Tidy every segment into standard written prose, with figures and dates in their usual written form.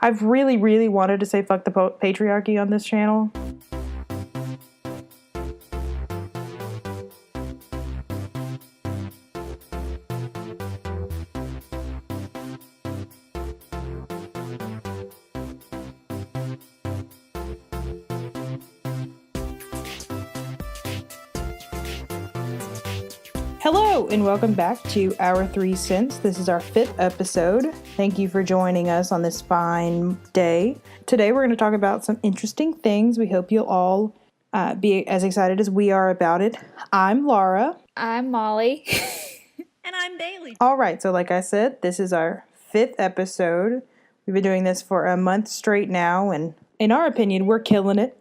I've really, really wanted to say fuck the patriarchy on this channel. Hello, and welcome back to Our 3 Cents. This is our 5th episode. Thank you for joining us on this fine day. Today we're going to talk about some interesting things. We hope you'll all be as excited as we are about it. I'm Laura. I'm Molly. And I'm Bailey. All right, so like I said, this is our 5th episode. We've been doing this for a month straight now, and in our opinion, we're killing it.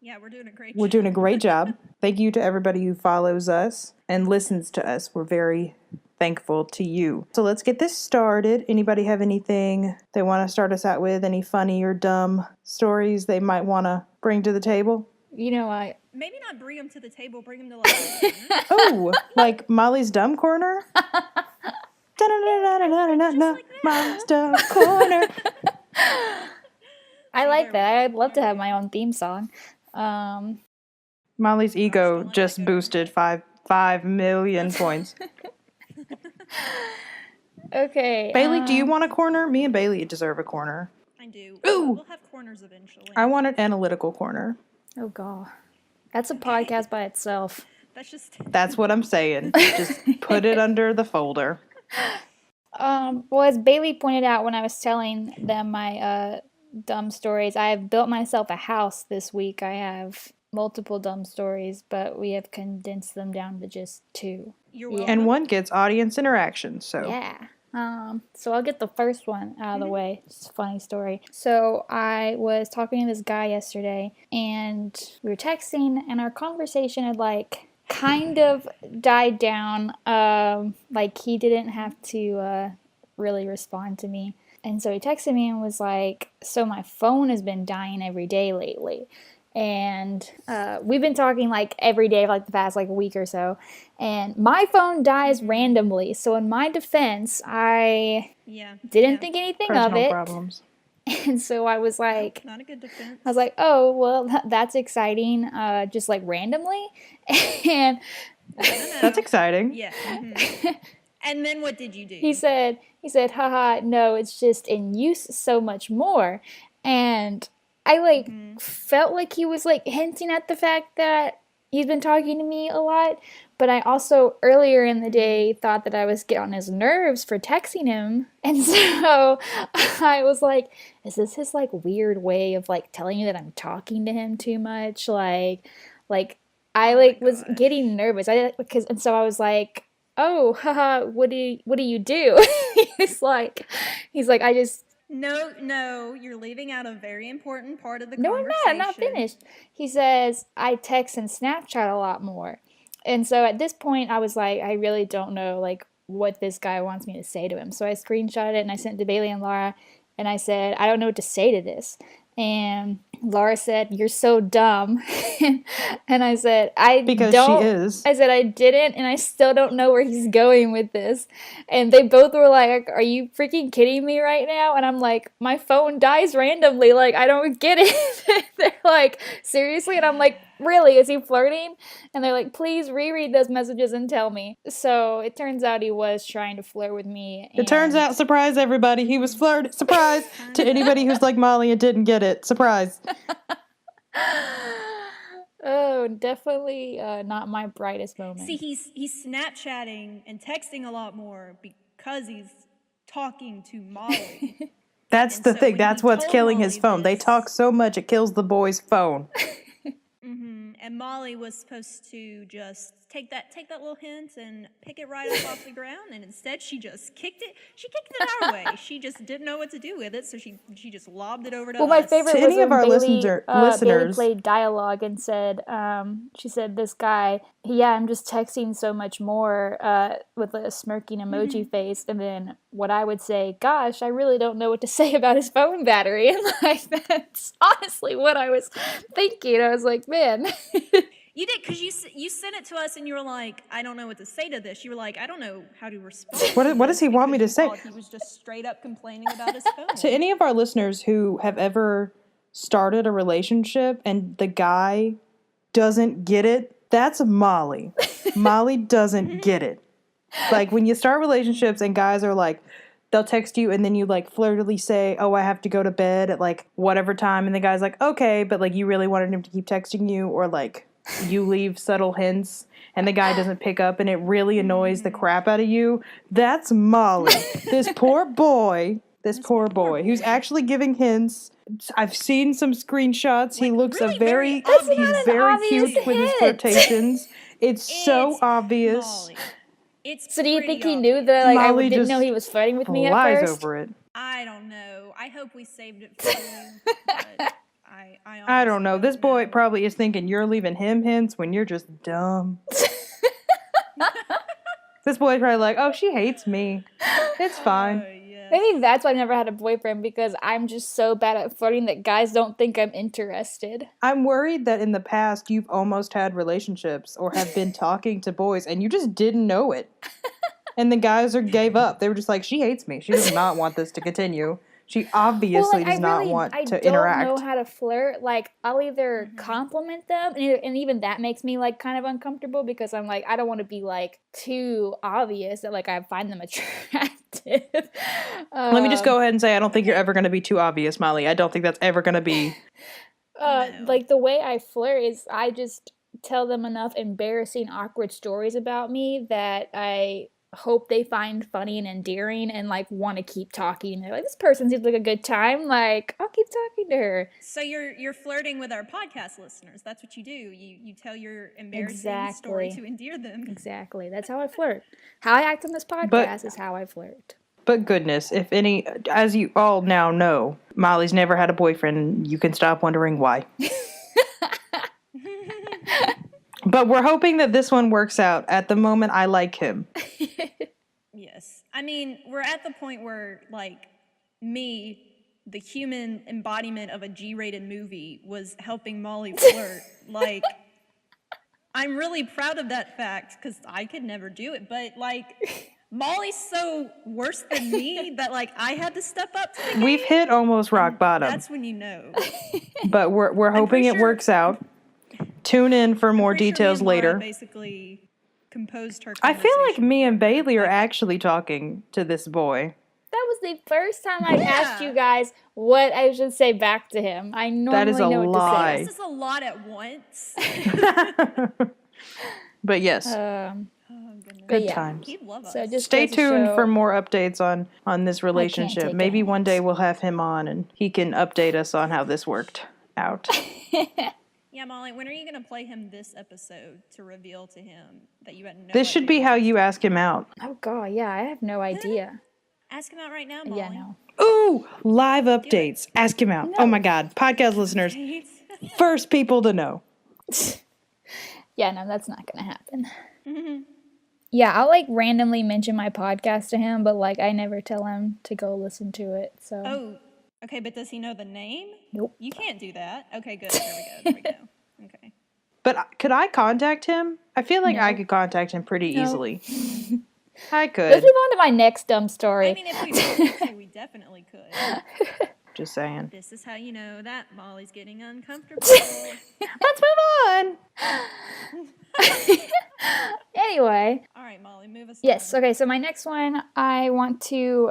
Yeah, we're doing a great job. We're doing a great job. Thank you to everybody who follows us and listens to us. We're very thankful to you. So let's get this started. Anybody have anything they want to start us out with? Any funny or dumb stories they might want to bring to the table? You know, Maybe not bring them to the table, bring them to like... Oh, like Molly's Dumb Corner? Molly's Dumb Corner. I like that. I'd love to have my own theme song. Molly's ego just boosted 5 million points. Okay. Bailey, do you want a corner? Me and Bailey deserve a corner. I do. Ooh. We'll have corners eventually. I want an analytical corner. Oh, God. That's a podcast by itself. That's what I'm saying. Just put it under the folder. Well, as Bailey pointed out when I was telling them my dumb stories, I have built myself a house this week. I have multiple dumb stories, but we have condensed them down to just 2. You're welcome. And one gets audience interaction, so. Yeah. So I'll get the first one out of the way. It's a funny story. So I was talking to this guy yesterday, and we were texting, and our conversation had kind of died down. Like he didn't have to really respond to me. And so he texted me and was like, so my phone has been dying every day lately. And we've been talking every day for the past week or so. And my phone dies randomly. So in my defense, I didn't think anything of it. Problems. And so I was like... Not a good defense. I was like, oh, well, that's exciting. Just randomly. And... That's exciting. Yeah. Mm-hmm. And then what did you do? He said, haha, no, it's just in use so much more. And I felt like he was hinting at the fact that he's been talking to me a lot. But I also earlier in the day thought that I was getting on his nerves for texting him. And so I was like, is this his weird way of telling you that I'm talking to him too much? I was getting nervous. And so I was like, oh, haha, what do you do? he's like, I just... No, you're leaving out a very important part of the conversation. No, I'm not finished. He says, I text and Snapchat a lot more. And so at this point, I was like, I really don't know, what this guy wants me to say to him. So I screenshotted it, and I sent it to Bailey and Laura, and I said, I don't know what to say to this. And Laura said, you're so dumb. And I said, Because she is. I said, I didn't, and I still don't know where he's going with this. And they both were like, are you freaking kidding me right now? And I'm like, my phone dies randomly. I don't get it. They're like, seriously? And I'm like, really? Is he flirting? And they're like, please reread those messages and tell me. So it turns out he was trying to flirt with me. It turns out, surprise everybody, he was flirting. Surprise to anybody who's like Molly and didn't get it. Surprise. Oh, definitely not my brightest moment. See, he's Snapchatting and texting a lot more because he's talking to Molly. That's the thing. That's what's killing his phone. They talk so much it kills the boy's phone. Mm-hmm. And Molly was supposed to just take that little hint and pick it right up off the ground, and instead she just kicked it. She kicked it our way. She just didn't know what to do with it, so she just lobbed it over to us. Well, my favorite to was any of our Bailey, listeners. Bailey played dialogue and said, she said, this guy, I'm just texting so much more with a smirking emoji face, and then what I would say, gosh, I really don't know what to say about his phone battery. And that's honestly what I was thinking. I was like, man. You did, because you sent it to us and you were like, I don't know what to say to this. You were like, I don't know how to respond. What does he want me to say? He was just straight up complaining about his phone. To any of our listeners who have ever started a relationship and the guy doesn't get it, that's Molly. Molly doesn't get it. Like, when you start relationships and guys are like, they'll text you and then you like flirtily say, oh, I have to go to bed at like whatever time. And the guy's like, okay, but like you really wanted him to keep texting you, or like you leave subtle hints and the guy doesn't pick up and it really annoys the crap out of you. That's Molly. This poor boy who's actually giving hints. I've seen some screenshots. He looks really very obvious cute with his hint. flirtations. It's so obvious. Molly. It's So do you pretty think he obvious. knew that, like, Molly I didn't just know he was flirting with me at Lies first? over it. I don't know. I hope we saved it for you. But I don't know. This boy probably is thinking you're leaving him hints when you're just dumb. This boy's probably like, oh, she hates me. It's fine. Yeah. Maybe that's why I never had a boyfriend, because I'm just so bad at flirting that guys don't think I'm interested. I'm worried that in the past you've almost had relationships or have been talking to boys and you just didn't know it. And the guys gave up. They were just like, she hates me. She does not want this to continue. She obviously does not want to interact. I don't know how to flirt. Like, I'll either compliment them, and even that makes me, like, kind of uncomfortable, because I'm like, I don't want to be, like, too obvious that, like, I find them attractive. Let me just go ahead and say I don't think you're ever going to be too obvious, Molly. I don't think that's ever going to be... Like, the way I flirt is I just tell them enough embarrassing, awkward stories about me that I hope they find funny and endearing and like want to keep talking. They're like, this person seems like a good time, like I'll keep talking to her. So you're flirting with our podcast listeners. That's what you do. You tell your embarrassing story to endear them. Exactly. That's how I flirt. How I act on this podcast is how I flirt. But goodness, if any, as you all now know, Molly's never had a boyfriend. You can stop wondering why. But we're hoping that this one works out. At the moment, I like him. Yes. I mean, we're at the point where, like, me, the human embodiment of a G-rated movie, was helping Molly flirt. Like, I'm really proud of that fact, because I could never do it. But, like, Molly's so worse than me that, like, I had to step up to the game. We've hit almost rock bottom. That's when you know. But we're hoping it works out. Tune in for more details later. Basically composed her I feel like me and Bailey are actually talking to this boy. That was the first time I asked you guys what I should say back to him. I normally know what to say. This is a lot at once. But yes. Good times. So just stay tuned for more updates on this relationship. Maybe one day we'll have him on and he can update us on how this worked out. Yeah, Molly, when are you going to play him this episode to reveal to him that you had no This should be how you ask him out. Oh, God, yeah, I have no idea. Ask him out right now, Molly. Yeah, no. Ooh, live updates. Ask him out. No. Oh, my God. Podcast listeners, first people to know. Yeah, no, that's not going to happen. Yeah, I'll, like, randomly mention my podcast to him, but, like, I never tell him to go listen to it, so. Oh, okay, but does he know the name? Nope. You can't do that. Okay, good. There we go. Okay. But could I contact him? I feel like I could contact him pretty easily. I could. Let's move on to my next dumb story. I mean, if we wanted to, we definitely could. Just saying. This is how you know that Molly's getting uncomfortable. Let's move on. Anyway. All right, Molly, move us on. Yes, okay, so my next one, I want to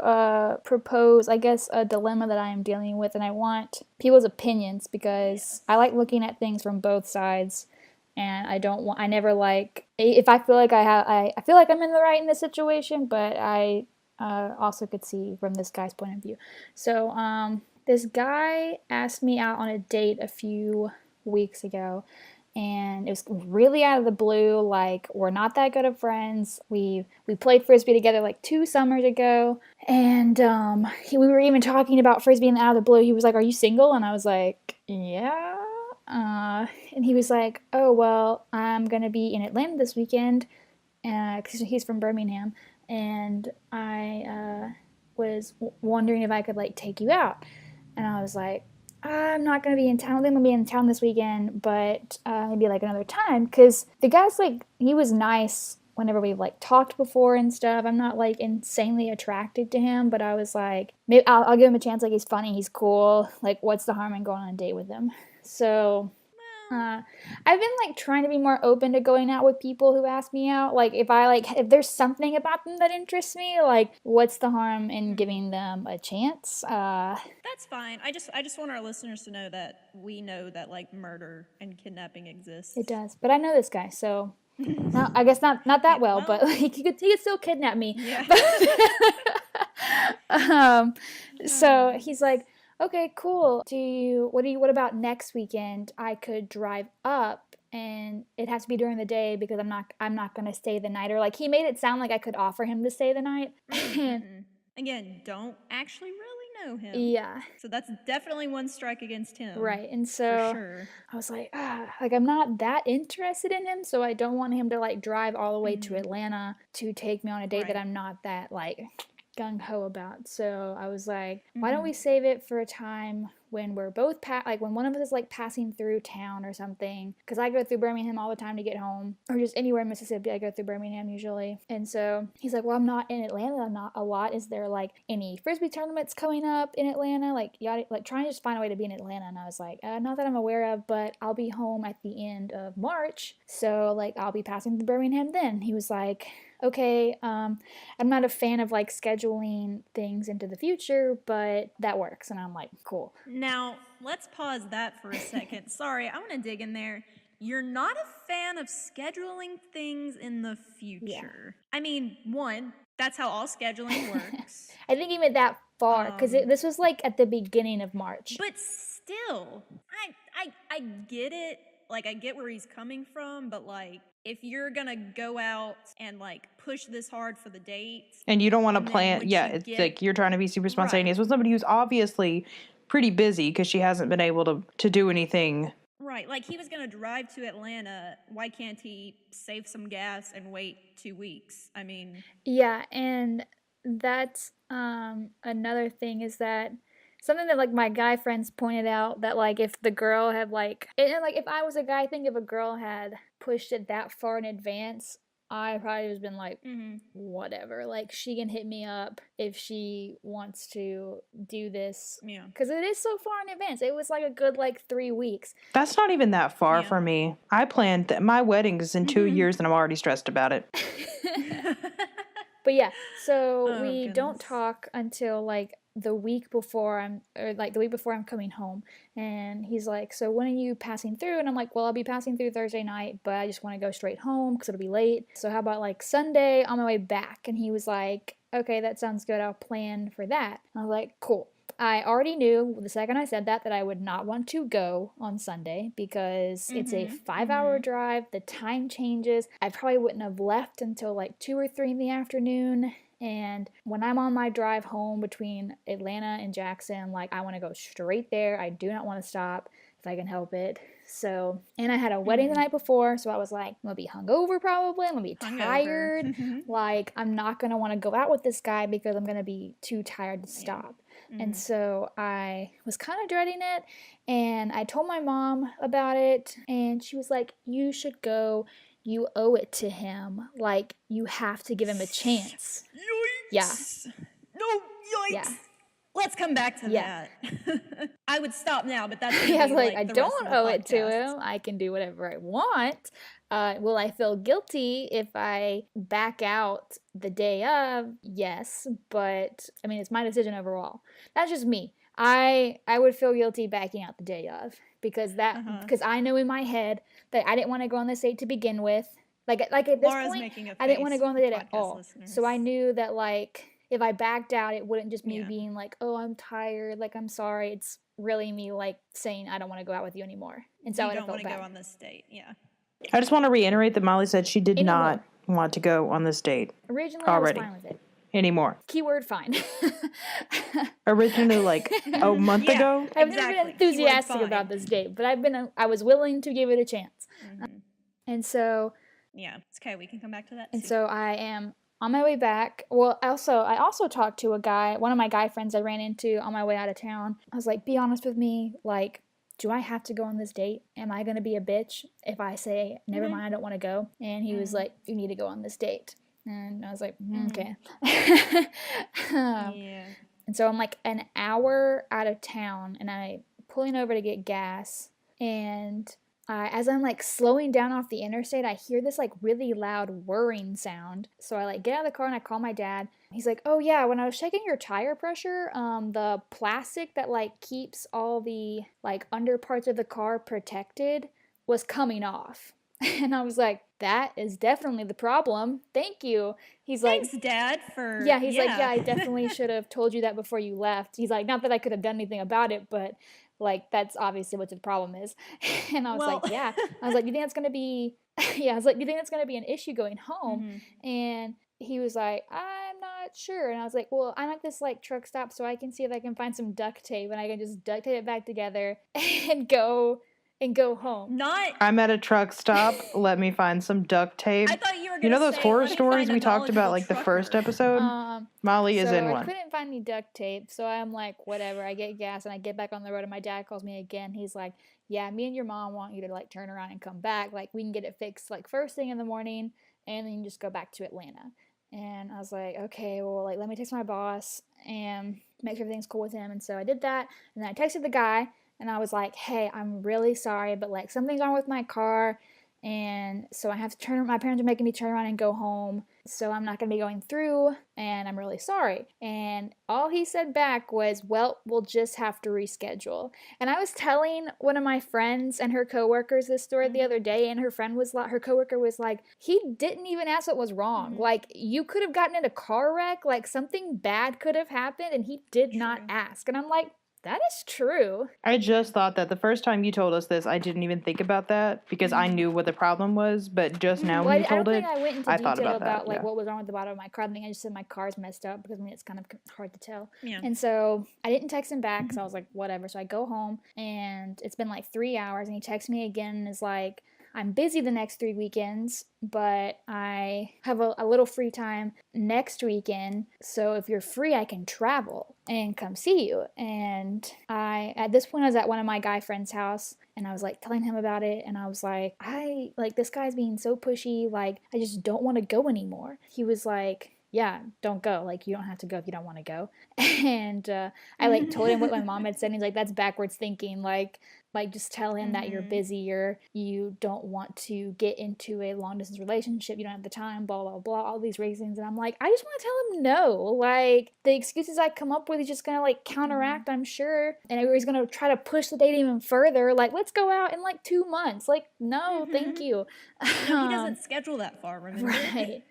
propose, I guess, a dilemma that I am dealing with, and I want people's opinions, because I like looking at things from both sides, and I never like, if I feel like I feel like I'm in the right in this situation, but I also could see from this guy's point of view. So, this guy asked me out on a date a few weeks ago, and it was really out of the blue. Like, we're not that good of friends. We played Frisbee together like 2 summers ago, and we were even talking about Frisbee, and out of the blue, he was like, "Are you single?" And I was like, "Yeah." And he was like, "Oh, well, I'm gonna be in Atlanta this weekend," because he's from Birmingham, and I was wondering if I could, like, take you out. And I was like, I'm not going to be in town. I don't think I'm going to be in town this weekend, but maybe like another time. Because the guy's like, he was nice whenever we've like talked before and stuff. I'm not like insanely attracted to him, but I was like, maybe I'll give him a chance. Like, he's funny, he's cool. Like, what's the harm in going on a date with him? So I've been like trying to be more open to going out with people who ask me out. Like if there's something about them that interests me, like what's the harm in giving them a chance? That's fine. I just want our listeners to know that we know that like murder and kidnapping exists. It does, but I know this guy, so no, I guess not that well, but like he could still kidnap me. Yeah. So he's like, okay, cool. What about next weekend? I could drive up and it has to be during the day because I'm not gonna stay the night. Or like he made it sound like I could offer him to stay the night. Again, don't actually really know him. Yeah. So that's definitely one strike against him. Right. And so for sure. I was like, I'm not that interested in him, so I don't want him to like drive all the way to Atlanta to take me on a date that I'm not that like gung-ho about. So I was like, why don't we save it for a time when we're both like when one of us is like passing through town or something, because I go through Birmingham all the time to get home, or just anywhere in Mississippi. I go through Birmingham usually. And so he's like, well, I'm not in Atlanta not a lot. Is there like any frisbee tournaments coming up in Atlanta? Like trying to just find a way to be in Atlanta. And I was like, not that I'm aware of, but I'll be home at the end of March, so like I'll be passing through Birmingham then. He was like, okay, I'm not a fan of like scheduling things into the future, but that works. And I'm like, cool. Now, let's pause that for a second. Sorry, I want to dig in there. You're not a fan of scheduling things in the future. Yeah. I mean, one, that's how all scheduling works. I think even that far, because this was like at the beginning of March. But still, I get it. Like, I get where he's coming from, but like, if you're gonna go out and like push this hard for the date, and you don't want to plan, it's like you're trying to be super spontaneous with somebody who's obviously pretty busy because she hasn't been able to do anything. Right, like he was gonna drive to Atlanta. Why can't he save some gas and wait 2 weeks? I mean, yeah, and that's another thing is that something that like my guy friends pointed out, that like if the girl had like, and like if I was a guy, I think if a girl had pushed it that far in advance, I probably just been like, whatever. Like she can hit me up if she wants to do this. Yeah. Because it is so far in advance. It was like a good like 3 weeks. That's not even that far for me. I planned my wedding is in 2 years and I'm already stressed about it. But yeah, so we don't talk until like the week before I'm coming home. And he's like, so when are you passing through? And I'm like, well, I'll be passing through Thursday night, but I just want to go straight home because it'll be late. So how about like Sunday on my way back? And he was like, okay, that sounds good. I'll plan for that. And I was like, cool. I already knew the second I said that I would not want to go on Sunday because it's a 5-hour drive. The time changes. I probably wouldn't have left until like 2 or 3 in the afternoon. And when I'm on my drive home between Atlanta and Jackson, like I want to go straight there. I do not want to stop if I can help it. So, and I had a wedding the night before, so I was like, I'm going to be hungover probably. I'm going to be tired. Like, I'm not going to want to go out with this guy because I'm going to be too tired to stop. And so I was kind of dreading it, and I told my mom about it, and she was like, you should go. You owe it to him. Like, you have to give him a chance. Yikes. Yeah. No, yikes. Yeah. Let's come back to that. I would stop now, but that's yeah, like I don't owe it to him. I can do whatever I want. Will I feel guilty if I back out the day of? Yes, but I mean, it's my decision overall. That's just me. I would feel guilty backing out the day of because I know in my head that I didn't want to go on this date to begin with. Like at this point, I didn't want to go on the date at all. Listeners. So I knew that like if I backed out, it wouldn't just me being like, oh, I'm tired, like I'm sorry. It's really me like saying I don't want to go out with you anymore. And so I don't want to go on this date. Yeah. I just want to reiterate that Molly said she did not want to go on this date. Originally, already. I was fine with it. Anymore. Keyword fine. Originally, like a month ago. I've never been enthusiastic about this date, but I was willing to give it a chance. And so. Yeah, it's okay. We can come back to that. And so I am on my way back, well, I also talked to one of my guy friends I ran into on my way out of town. I was like, be honest with me, like, do I have to go on this date? Am I going to be a bitch if I say, never mind, I don't want to go? And he was like, you need to go on this date. And I was like, okay. Yeah. And so I'm like an hour out of town and I pulling over to get gas. And as I'm like slowing down off the interstate, I hear this like really loud whirring sound. So I like get out of the car and I call my dad. He's like, oh yeah, when I was checking your tire pressure, the plastic that like keeps all the like under parts of the car protected was coming off. And I was like, that is definitely the problem. Thank you. He's like, thanks, Dad, for yeah, he's like, yeah, I definitely should have told you that before you left. He's like, not that I could have done anything about it, but like that's obviously what the problem is. And I was like, yeah. I was like, you think that's gonna be yeah, I was like, you think that's gonna be an issue going home? And he was like, I'm not sure. And I was like, well, I'm at this like truck stop so I can see if I can find some duct tape and I can just duct tape it back together and go home. I'm at a truck stop. Let me find some duct tape. I thought you were You know gonna those say, horror "Let me stories find a we talked about, knowledgeable like the first trucker." episode? Molly is in I one. couldn't find any duct tape, so I'm like, whatever. I get gas and I get back on the road, and my dad calls me again. He's like, yeah, me and your mom want you to like turn around and come back. Like we can get it fixed like first thing in the morning, and then you can just go back to Atlanta. And I was like, okay, well, like let me text my boss and make sure everything's cool with him. And so I did that, and then I texted the guy. And I was like, hey, I'm really sorry, but like something's wrong with my car. And so I have to my parents are making me turn around and go home. So I'm not going to be going through and I'm really sorry. And all he said back was, well, we'll just have to reschedule. And I was telling one of my friends and her coworkers this story the other day. And her coworker was like, he didn't even ask what was wrong. Like you could have gotten in a car wreck, like something bad could have happened and he did not ask. And I'm like, that is true. I just thought that the first time you told us this, I didn't even think about that because I knew what the problem was. But just now when you told it, I went into I thought detail about that, like yeah. what was wrong with the bottom of my car. I think I just said my car's messed up because I mean it's kind of hard to tell. Yeah. And so I didn't text him back because I was like, whatever. So I go home and it's been like 3 hours and he texts me again and is like, I'm busy the next 3 weekends, but I have a little free time next weekend. So if you're free, I can travel and come see you. And at this point, I was at one of my guy friends' house and I was like telling him about it. And I was like, this guy's being so pushy. Like, I just don't want to go anymore. He was like, yeah, don't go. Like, you don't have to go if you don't want to go. And I like told him what my mom had said. And he's like, that's backwards thinking. Like just tell him that you're busy or you don't want to get into a long distance relationship. You don't have the time, blah, blah, blah, all these reasons. And I'm like, I just want to tell him no. Like the excuses I come up with, he's just going to like counteract, I'm sure. And he's going to try to push the date even further. Like, let's go out in like 2 months. Like, no, thank you. No, he doesn't schedule that far, remember? Right.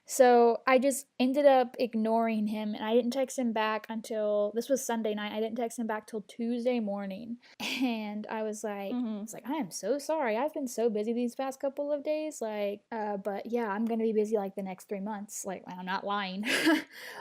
So I just ended up ignoring him and I didn't text him back until this was Sunday night. I didn't text him back till Tuesday morning. And I was like, I am so sorry. I've been so busy these past couple of days. Like, but yeah, I'm going to be busy like the next 3 months. Like, I'm not lying.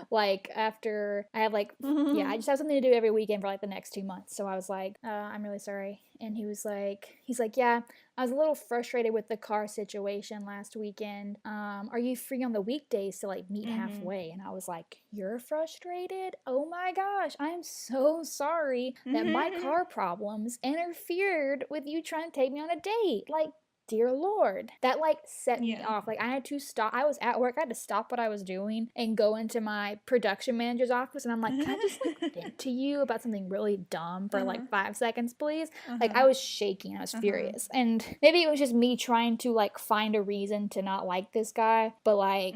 Like after I have like, yeah, I just have something to do every weekend for like the next 2 months. So I was like, I'm really sorry. And he's like, yeah, I was a little frustrated with the car situation last weekend. Are you free on the weekdays to like meet halfway? And I was like, you're frustrated? Oh my gosh, I am so sorry that my car problems interfered with you trying to take me on a date. Like, dear Lord, that like set me off. Like I had to stop. I was at work. I had to stop what I was doing and go into my production manager's office. And I'm like, can I just like vent to you about something really dumb for like 5 seconds, please? Like I was shaking. I was furious. And maybe it was just me trying to like find a reason to not like this guy. But like,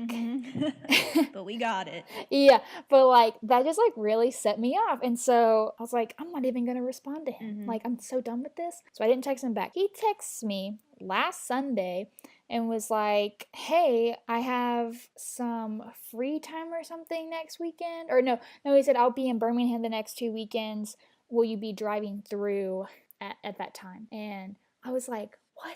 but we got it. Yeah. But like that just like really set me off. And so I was like, I'm not even going to respond to him. Like I'm so done with this. So I didn't text him back. He texts me last Sunday and was like, hey, I have some free time or something next weekend. Or no, he said, I'll be in Birmingham the next 2 weekends. Will you be driving through at that time? And I was like, what?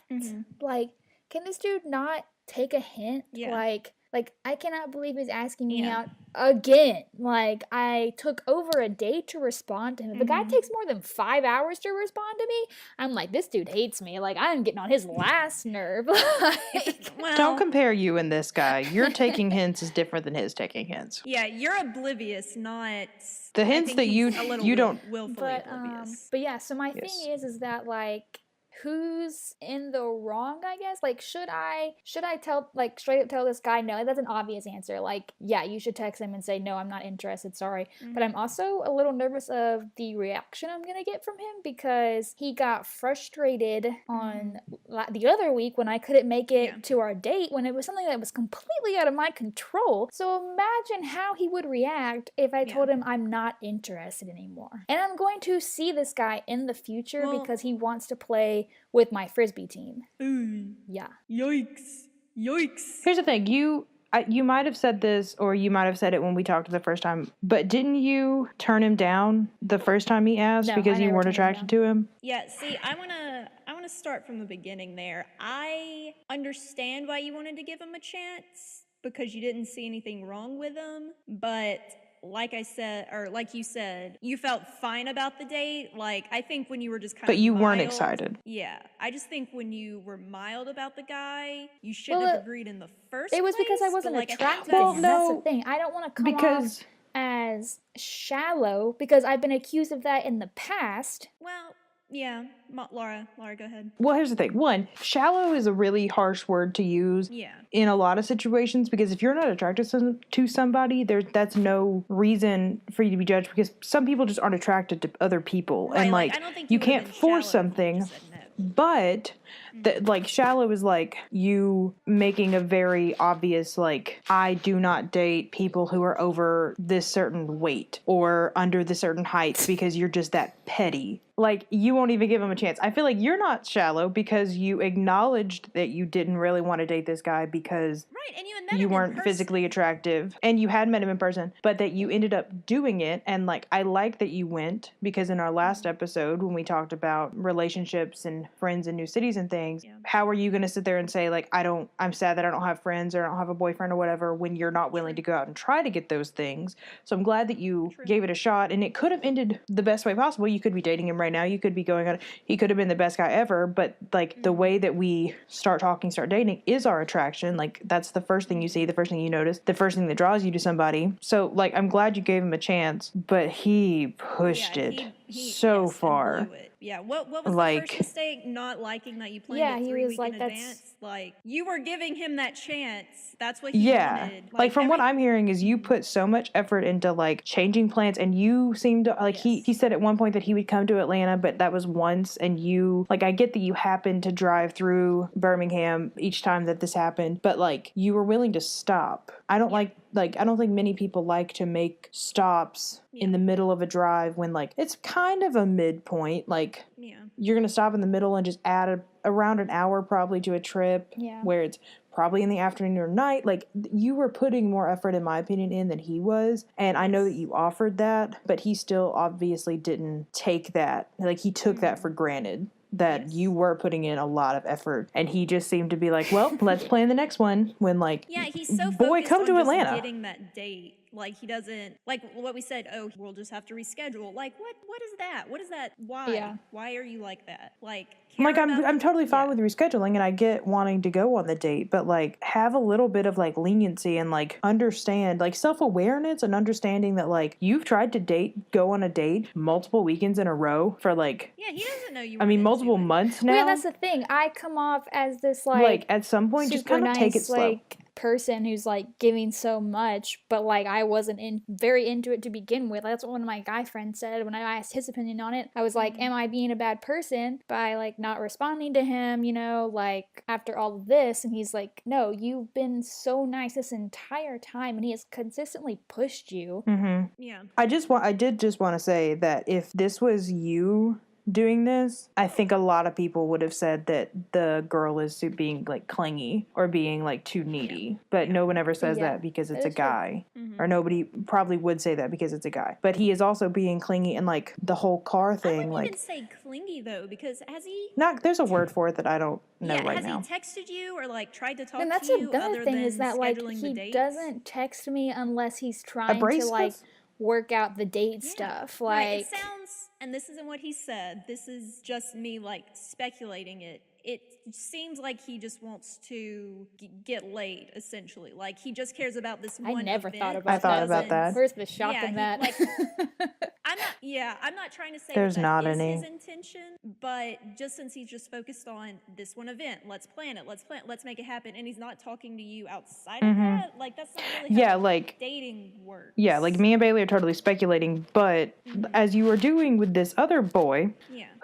Like, can this dude not take a hint? Yeah. Like, like, I cannot believe he's asking me Yeah. out again. Like, I took over a day to respond to him. If a guy takes more than 5 hours to respond to me, I'm like, this dude hates me. Like, I'm getting on his last nerve. Like, Well, Don't compare you and this guy. Your taking hints is different than his taking hints. yeah, you're oblivious, not The I hints think that he's a little you don't. willfully oblivious. but yeah, so my Yes. thing is that, like, who's in the wrong, I guess? Like, should I tell, like, straight up tell this guy no? Like, that's an obvious answer. Like, yeah, you should text him and say, no, I'm not interested, sorry. But I'm also a little nervous of the reaction I'm gonna get from him, because he got frustrated on the other week when I couldn't make it to our date, when it was something that was completely out of my control. So imagine how he would react if I told him I'm not interested anymore. And I'm going to see this guy in the future because he wants to play with my frisbee team. Yeah. Yikes. Here's the thing. You might have said this, or you might have said it when we talked the first time, but didn't you turn him down the first time he asked No, because I you never weren't turned him attracted down. to him? Yeah, see, I wanna start from the beginning there. I understand why you wanted to give him a chance, because you didn't see anything wrong with him, but like I said, or like you said, you felt fine about the date. Like, I think when you were just kind of But you weren't mild- excited. Yeah, I just think when you were mild about the guy, you shouldn't have agreed in the first It was because I place, wasn't but, like, I think attracted to that's- him. That's no, the thing. I don't want to come because off as shallow, because I've been accused of that in the past. Well, yeah, Laura, go ahead. Well, here's the thing. One, shallow is a really harsh word to use Yeah. in a lot of situations, because if you're not attracted to somebody, that's no reason for you to be judged, because some people just aren't attracted to other people. Right, And, like, like, I don't think you you would've can't been force shallow if you something. just said no. But like, shallow is like you making a very obvious, like, I do not date people who are over this certain weight or under this certain height, because you're just that petty. Like, you won't even give him a chance. I feel like you're not shallow because you acknowledged that you didn't really want to date this guy because Right, and you had met you him in weren't person. physically attractive, and you had met him in person, but that you ended up doing it. And, like, I like that you went, because in our last episode when we talked about relationships and friends in new cities and things, how are you going to sit there and say, like, I'm sad that I don't have friends or I don't have a boyfriend or whatever, when you're not willing to go out and try to get those things? So I'm glad that you gave it a shot, and it could have ended the best way possible. You could be dating him right now, you could be going on, he could have been the best guy ever, but, like, the way that we start dating is our attraction. Like, that's the first thing you see, the first thing you notice, the first thing that draws you to somebody. So, like, I'm glad you gave him a chance, but he pushed it so far. And blew it. Yeah, what was Like, the first mistake? Not liking that you planned Yeah, it he 3 was weeks like, in that's- advance. Like, you were giving him that chance. That's what he wanted. Like, from what I'm hearing is you put so much effort into, like, changing plans, and you seemed to, like, he said at one point that he would come to Atlanta, but that was once, and you, like, I get that you happened to drive through Birmingham each time that this happened, but, like, you were willing to stop. I don't I don't think many people like to make stops in the middle of a drive when, like, it's kind of a midpoint. Like, you're going to stop in the middle and just add around an hour probably to a trip where it's probably in the afternoon or night. Like, you were putting more effort, in my opinion, in than he was. And I know that you offered that, but he still obviously didn't take that. Like, he took that for granted, that you were putting in a lot of effort, and he just seemed to be like, well, let's plan the next one, when, like, he's so boy, focused come on to just Atlanta. getting that date. Like, he doesn't, like what we said, oh, we'll just have to reschedule. Like, what is that? What is that? Why? Yeah. Why are you like that? Like, I'm totally fine with rescheduling, and I get wanting to go on the date, but, like, have a little bit of, like, leniency and, like, understand, like, self-awareness and understanding that, like, you've tried to go on a date multiple weekends in a row for, like, he doesn't know you. I mean, multiple months now. Well, yeah, that's the thing. I come off as this, like, at some point, just super kind of take it nice, slow. like, person who's, like, giving so much, but, like, I wasn't very into it to begin with. That's what one of my guy friends said when I asked his opinion on it. I was like, am I being a bad person by, like, not responding to him, you know, like, after all of this? And he's like, no, you've been so nice this entire time, and he has consistently pushed you. I did just want to say that if this was you doing this, I think a lot of people would have said that the girl is being like clingy or being like too needy. But no one ever says that because it's a guy. Or nobody probably would say that because it's a guy. But he is also being clingy, and like the whole car thing. I wouldn't like even say clingy though, because has he? There's a word for it that I don't know right now. Has he texted you or like tried to talk And that's to you another other thing than is that like scheduling he the dates? doesn't text me unless he's trying to Abrasive? like work out the date stuff. Like Right, it sounds, and this isn't what he said. This is just me like speculating it. It seems like he just wants to get laid, essentially. Like he just cares about this one. I never event. thought about I thought about that. Where's the shock in that? I'm not trying to say There's that not is any. his intention, but just since he's just focused on this one event, let's plan it, let's make it happen, and he's not talking to you outside of that, like that's not really how like dating works. Yeah, like me and Bailey are totally speculating, but as you are doing with this other boy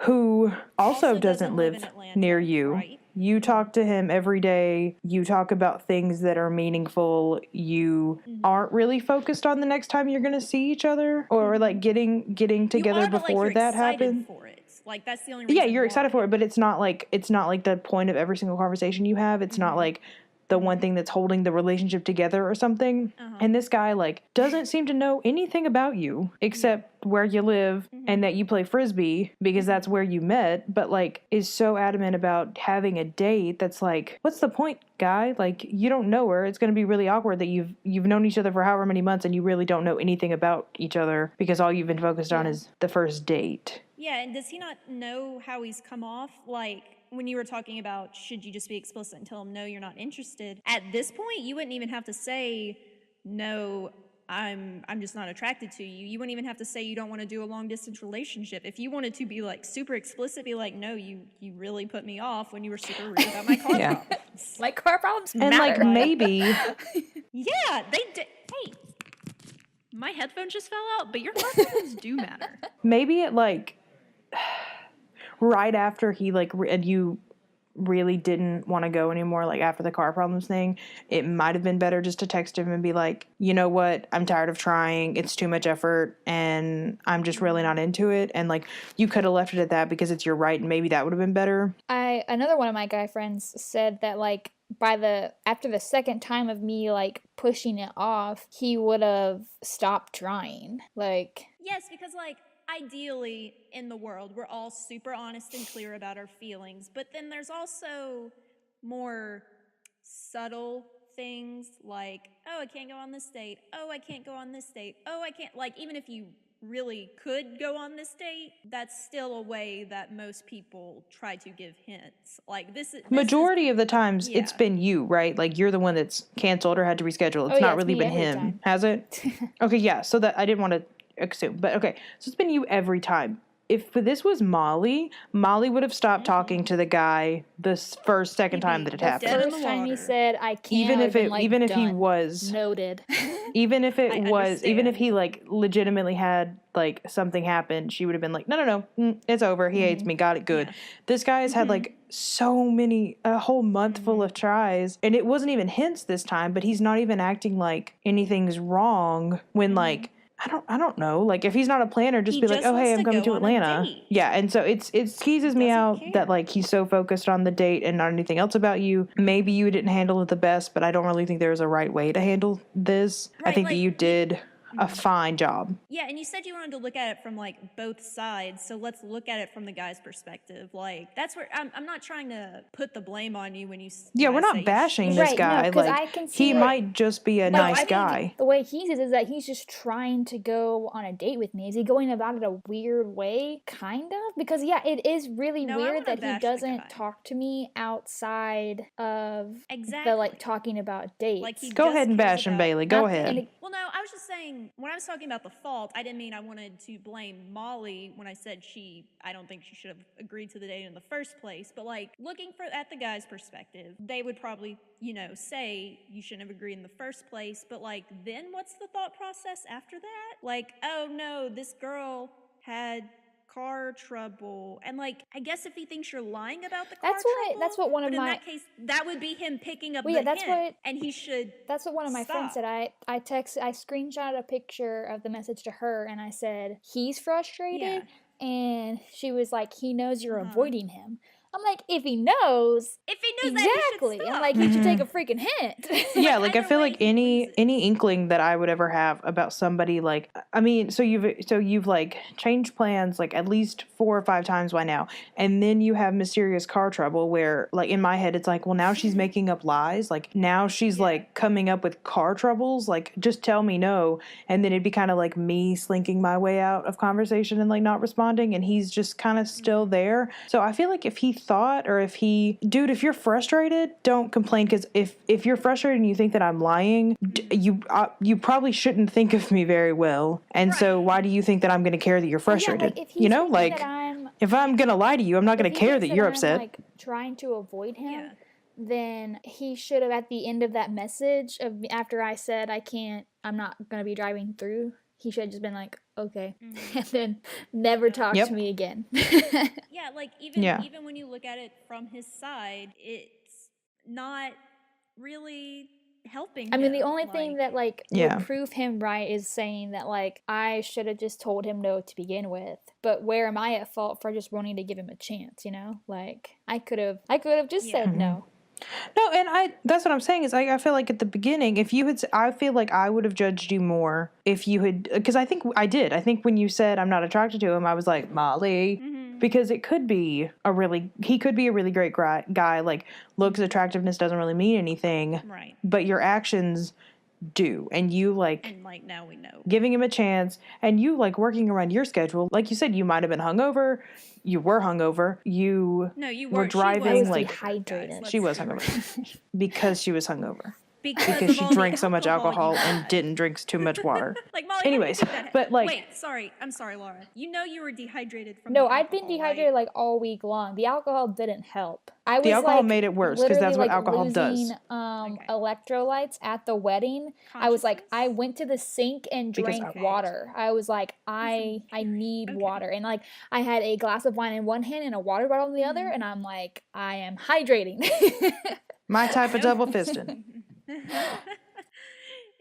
who also doesn't live in Atlanta, near you, right? You talk to him every day, you talk about things that are meaningful, you aren't really focused on the next time you're going to see each other, or like getting together you are, but, before like, you're that excited happens. for it. Like that's the only reason. Yeah, you're excited for it, but it's not like the point of every single conversation you have. It's not like the one thing that's holding the relationship together or something. And this guy like doesn't seem to know anything about you except where you live and that you play frisbee because that's where you met, but like is so adamant about having a date that's like, what's the point, guy? Like you don't know her. It's going to be really awkward that you've known each other for however many months and you really don't know anything about each other because all you've been focused on is the first date. Yeah, and does he not know how he's come off? Like, when you were talking about should you just be explicit and tell him, no, you're not interested, at this point, you wouldn't even have to say, no, I'm just not attracted to you. You wouldn't even have to say you don't want to do a long-distance relationship. If you wanted to be, like, super explicit, be like, no, you really put me off when you were super rude about my car problems. like car problems And matter. like maybe Yeah, they did. Hey, my headphones just fell out, but your car problems do matter. maybe it like right after he like and you really didn't want to go anymore, like after the car problems thing, it might have been better just to text him and be like, you know what, I'm tired of trying, it's too much effort and I'm just really not into it, and like you could have left it at that because it's your right, and maybe that would have been better. Another one of my guy friends said that like after the second time of me like pushing it off, he would have stopped trying. Like yes, because like ideally in the world we're all super honest and clear about our feelings, but then there's also more subtle things like, oh, I can't go on this date, oh, I can't go on this date, oh, I can't, like even if you really could go on this date, that's still a way that most people try to give hints. Like this majority of the times it's been you, right? Like you're the one that's canceled or had to reschedule. It's not really been him time. Has it? Okay, yeah, so that I didn't want to assume, but okay, so it's been you every time. If this was Molly would have stopped talking to the guy the second time that it happened. dead in the first time he water. said I can't, Even if it, like, even if he done. was, noted. even if it was, even if understand. he like legitimately had like something happen, she would have been like, no, it's over. He hates me. Got it. Good. Yeah. This guy has had like so many, a whole month full of tries, and it wasn't even hints this time. But he's not even acting like anything's wrong when like. I don't know. Like if he's not a planner, just He be like, just oh hey, wants I'm to coming go to on a Atlanta. date. Yeah, and so it teases me Doesn't out care. that like he's so focused on the date and not anything else about you. Maybe you didn't handle it the best, but I don't really think there's a right way to handle this. I Right, think that like, you did a fine job. Yeah, and you said you wanted to look at it from like both sides, so let's look at it from the guy's perspective. Like that's where I'm not trying to put the blame on you when you. Yeah, we're say not you bashing should- this Right, no, guy. 'cause like I can see he it. might just be a nice I think guy. the way he says is that he's just trying to go on a date with me. Is he going about it a weird way? Kind of. Because, yeah, it is really No, I weird wanna that he bash the doesn't guy. talk to me outside of the, Exactly. like, talking about dates. Like he Go just ahead and cares bash him, about- Bailey. Go Not- ahead. and it- Well, no, I was just saying when I was talking about the fault, I didn't mean I wanted to blame Molly when I said I don't think she should have agreed to the date in the first place. But like looking at the guy's perspective, they would probably, say you shouldn't have agreed in the first place. But like then what's the thought process after that? Like, oh no, this girl had car trouble, and like I guess if he thinks you're lying about the car trouble, that's what one of but in my- that case that would be him picking up Well, the yeah, that's hint, what- and he should. That's what one of my friends Stop. said. I screenshot a picture of the message to her and I said, he's frustrated. Yeah. And she was like, he knows you're avoiding him. I'm like, if he knows, If he knows exactly. that, he should I'm stop. like, he should take a freaking hint. Yeah, like I either feel way, like he any loses. inkling that I would ever have about somebody, like, I mean, so you've like changed plans like at least 4 or 5 times by now, and then you have mysterious car trouble where, like, in my head it's like, well, now she's making up lies, like now she's like coming up with car troubles, like just tell me no, and then it'd be kind of like me slinking my way out of conversation and like not responding, and he's just kind of still there. So I feel like if he thought, or if you're frustrated, don't complain, because if you're frustrated and you think that I'm lying, you probably shouldn't think of me very well, and so why do you think that I'm going to care that you're frustrated? Like, if he's thinking like, that if I'm going to lie to you, I'm not going to care that you're upset. I'm, like, trying to avoid him, then he should have, at the end of that message, after I said I'm not going to be driving through, he should have just been like, okay, and then never talk to me again. Yeah, like, even when you look at it from his side, it's not really helping I mean, him. the only thing that, like, would prove him right is saying that, like, I should have just told him no to begin with. But where am I at fault for just wanting to give him a chance, you know? Like, I could have just said no. No, and that's what I'm saying is I feel like at the beginning, if you had, I feel like I would have judged you more if you had, because I think I did. I think when you said I'm not attracted to him, I was like, Molly, because he could be a really great guy. Like, looks, attractiveness doesn't really mean anything. Right. But your actions do, and you now we know, giving him a chance, and you like working around your schedule. Like you said, you might have been hungover. You were hungover. You were driving. She was dehydrated. She was hungover because she was hungover. Because she drank so much alcohol and didn't drink too much water. Like, Molly, anyways, but like, wait, I'm sorry, Laura. You know you were dehydrated from No, the I'd been dehydrated like all week long. The alcohol didn't help. The alcohol made it worse because that's what alcohol does. Electrolytes at the wedding. I was like, I went to the sink and drank water. I was like, I need water, and like I had a glass of wine in one hand and a water bottle in the other, and I'm like, I am hydrating. My type of double fisting.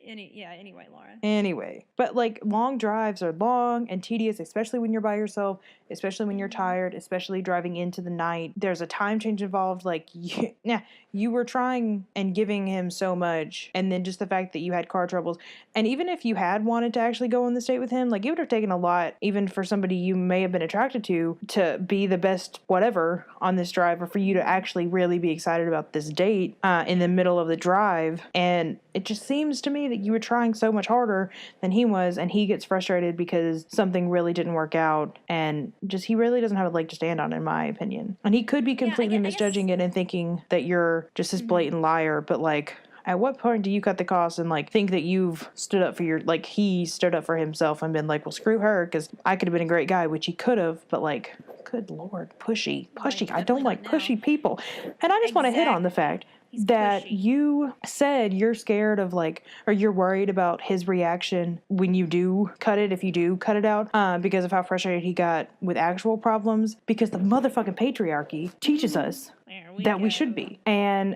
Anyway, Laura. Anyway, but like long drives are long and tedious, especially when you're by yourself, especially when you're tired, especially driving into the night. There's a time change involved. Like, you were trying and giving him so much, and then just the fact that you had car troubles. And even if you had wanted to actually go on this date with him, like, it would have taken a lot, even for somebody you may have been attracted to be the best whatever on this drive, or for you to actually really be excited about this date in the middle of the drive. And it just seems to me that you were trying so much harder than he was, and he gets frustrated because something really didn't work out, and just he really doesn't have a leg to stand on, in my opinion. And he could be completely misjudging it and thinking that you're just this blatant liar, but like, at what point do you cut the cost and like think that you've stood up for he stood up for himself and been like, well, screw her, because I could have been a great guy, which he could have, but like, good Lord, pushy. I don't like pushy people. And I just want to hit on the fact that you said you're scared of like, or you're worried about his reaction when you do cut it, if you do cut it out, because of how frustrated he got with actual problems, because the motherfucking patriarchy teaches us that we should be, and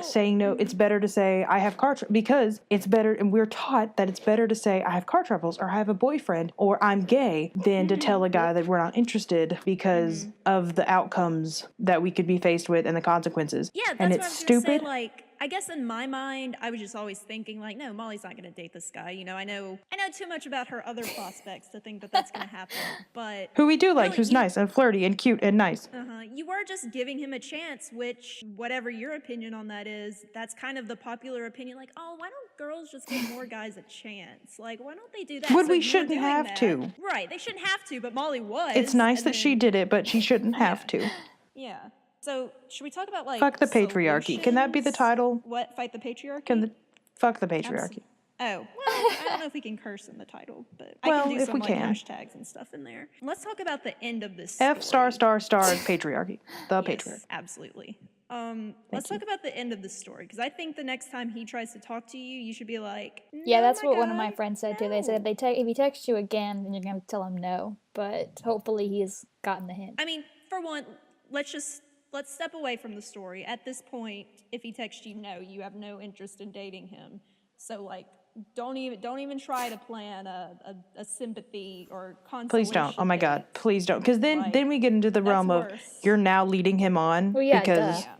saying no, it's better to say I have because it's better, and we're taught that it's better to say I have car troubles, or I have a boyfriend, or I'm gay, than to tell a guy that we're not interested because of the outcomes that we could be faced with and the consequences. Yeah, that's and what it's I was stupid. gonna say, like, I guess in my mind, I was just always thinking, like, no, Molly's not going to date this guy. You know, I know too much about her other prospects to think that that's going to happen. But who we do like, who's nice and flirty and cute and nice. You were just giving him a chance, which, whatever your opinion on that is, that's kind of the popular opinion. Like, oh, why don't girls just give more guys a chance? Like, why don't they do that? We shouldn't have to. Right, they shouldn't have to, but Molly was. It's nice that she did it, but she shouldn't have to. Yeah. So, should we talk about, like, fuck the patriarchy? Solutions? Can that be the title? What? Fight the patriarchy? Fuck the patriarchy. Oh, well, I don't know if we can curse in the title, but I can do some, like, hashtags and stuff in there. Let's talk about the end of this story. F *** patriarchy. The patriarchy. Absolutely. Let's talk about the end of the story, because I think the next time he tries to talk to you, you should be like, no, yeah, that's what one of my friends said too. They said if he texts you again, then you're going to tell him no, but hopefully he's gotten the hint. I mean, for one, let's step away from the story. At this point, if he texts you no, you have no interest in dating him. So, like, don't even try to plan a sympathy or consolation. Please don't. Oh my date. God, please don't. Because then we get into the realm of worse. you're now leading him on Well, yeah, because duh.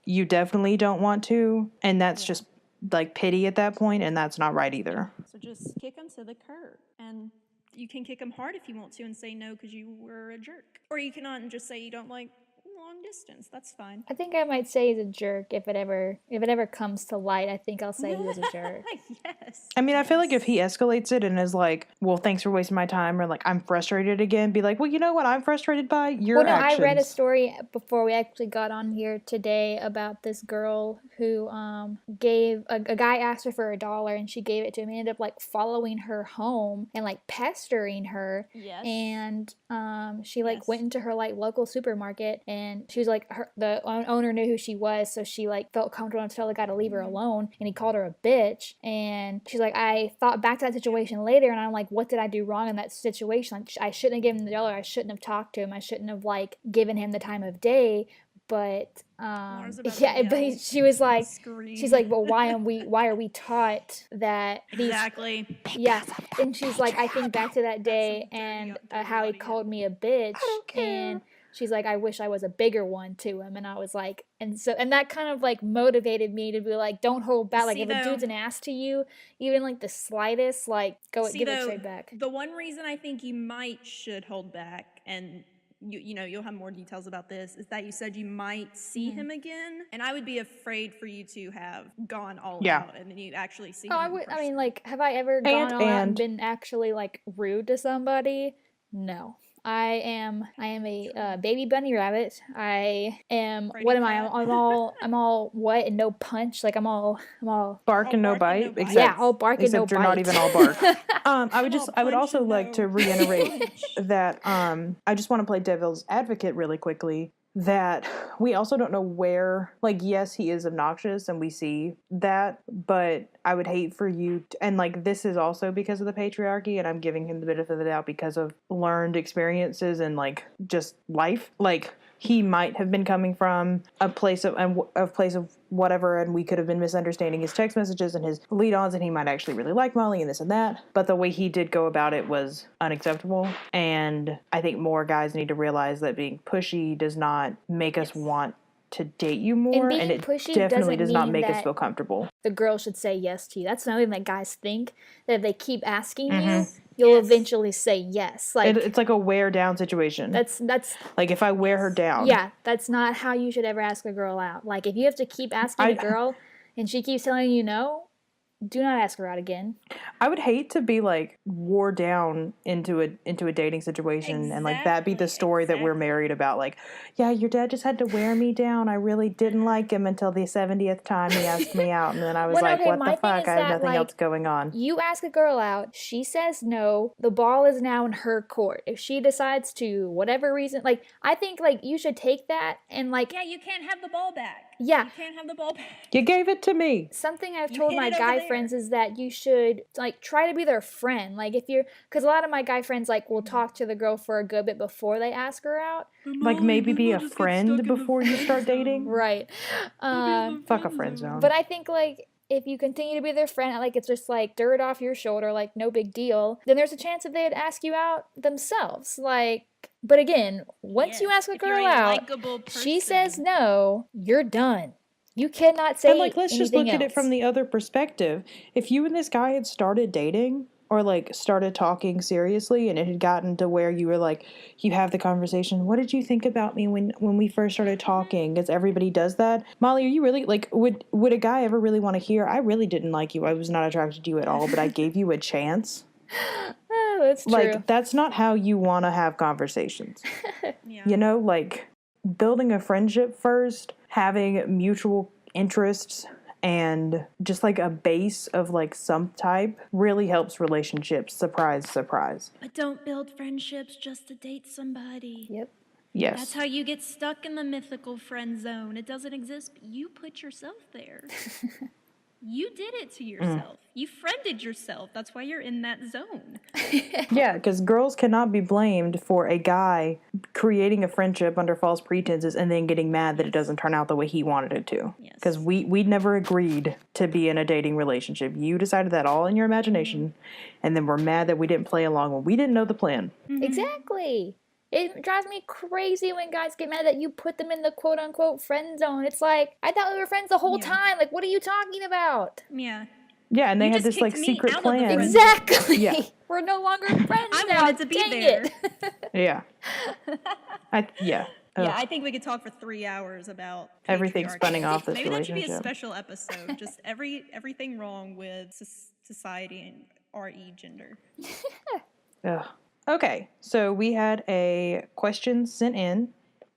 you definitely don't want to, and that's just like pity at that point, and that's not right either. So just kick him to the curb, and you can kick him hard if you want to and say no because you were a jerk, or you cannot and just say you don't like long distance. That's fine. I think I might say he's a jerk if it ever comes to light. I think I'll say he was a jerk. Yes. I mean, I feel like if he escalates it and is like, well, thanks for wasting my time, or like, I'm frustrated again, be like, well, you know what I'm frustrated by? Your actions. I read a story before we actually got on here today about this girl who gave a guy asked her for $1 and she gave it to him. He ended up like following her home and like pestering her. Yes. And she like went into her like local supermarket and she was like the owner knew who she was, so she like felt comfortable to tell the guy to leave her alone, and he called her a bitch. And she's like, I thought back to that situation later and I'm like, what did I do wrong in that situation? Like, I shouldn't have given him the $1. I shouldn't have talked to him. I shouldn't have like given him the time of day. But she was like, she's like, well, why are we taught that these exactly? Yeah, and she's like, I think back to that day and how he called me a bitch, and she's like, I wish I was a bigger one to him. And I was like, and that kind of like motivated me to be like, don't hold back. Like, if a dude's an ass to you, even like the slightest, like give it straight back. The one reason I think you should hold back, and you know, you'll have more details about this, is that you said you might see him again, and I would be afraid for you to have gone all out and then you actually see him. I mean, like, have I ever gone all out and been actually like rude to somebody? No. I am a baby bunny rabbit. I am what am I? I'm all what and no punch. Like I'm all bark and no bite. All bark and no bite. Except you're not even all bark. I would also like to reiterate that I just want to play devil's advocate really quickly. That we also don't know where, like, yes, he is obnoxious and we see that, but I would hate for you to, and like, this is also because of the patriarchy, and I'm giving him the benefit of the doubt because of learned experiences and like just life. Like, he might have been coming from a place of whatever, and we could have been misunderstanding his text messages and his lead-ons, and he might actually really like Molly and this and that. But the way he did go about it was unacceptable, and I think more guys need to realize that being pushy does not make us want to date you more, and it definitely does not make us feel comfortable. The girl should say yes to you. That's something that guys think, that if they keep asking you, you'll eventually say yes. Like, it's like a wear down situation. That's like if I wear her down. Yeah, that's not how you should ever ask a girl out. Like, if you have to keep asking a girl and she keeps telling you no, do not ask her out again. I would hate to be like wore down into a dating situation and like that be the story that we're married about. Like, yeah, your dad just had to wear me down. I really didn't like him until the 70th time he asked me out, and then I was like, what the fuck? I have nothing else going on. You ask a girl out, she says no, the ball is now in her court. If she decides to, whatever reason, like, I think like you should take that and like, you can't have the ball back. Yeah. You can't have the ball back. You gave it to me. Something I've told my guy friends is that you should like try to be their friend. Like, because a lot of my guy friends like will talk to the girl for a good bit before they ask her out. Like, maybe be a friend before you start dating. Right. Fuck a friend zone. But I think like, if you continue to be their friend, like it's just like dirt off your shoulder, like no big deal, then there's a chance that they'd ask you out themselves. Like, but again, once you ask a girl out, she says no, you're done. You cannot say anything else. And like, let's just look at it from the other perspective. If you and this guy had started dating, or like started talking seriously, and it had gotten to where you were like, you have the conversation, what did you think about me when we first started talking? Because everybody does that. Molly, are you really like, would a guy ever really want to hear, I really didn't like you, I was not attracted to you at all, but I gave you a chance? That's true. Like, that's not how you want to have conversations. You know, like, building a friendship first, having mutual interests, and just like a base of like some type really helps relationships. Surprise, surprise. But don't build friendships just to date somebody. Yep. Yes. That's how you get stuck in the mythical friend zone. It doesn't exist, but you put yourself there. You did it to yourself. You friended yourself. That's why you're in that zone. Yeah, because girls cannot be blamed for a guy creating a friendship under false pretenses and then getting mad that it doesn't turn out the way he wanted it to. Yes. Because we never agreed to be in a dating relationship. You decided that all in your imagination, and then we're mad that we didn't play along when we didn't know the plan. Exactly. It drives me crazy when guys get mad that you put them in the quote-unquote friend zone. It's like, I thought we were friends the whole time. Like, what are you talking about? Yeah. Yeah, and they You had just this like kicked me secret out of the plan. friend Exactly. Yeah. We're no longer friends I now. wanted to be Dang there. it. Yeah. Yeah, Ugh. I think we could talk for 3 hours about Everything patriarchy. spinning off this Maybe that should be a relationship. special episode. Just everything wrong with society and RE gender. Ugh. Okay, so we had a question sent in,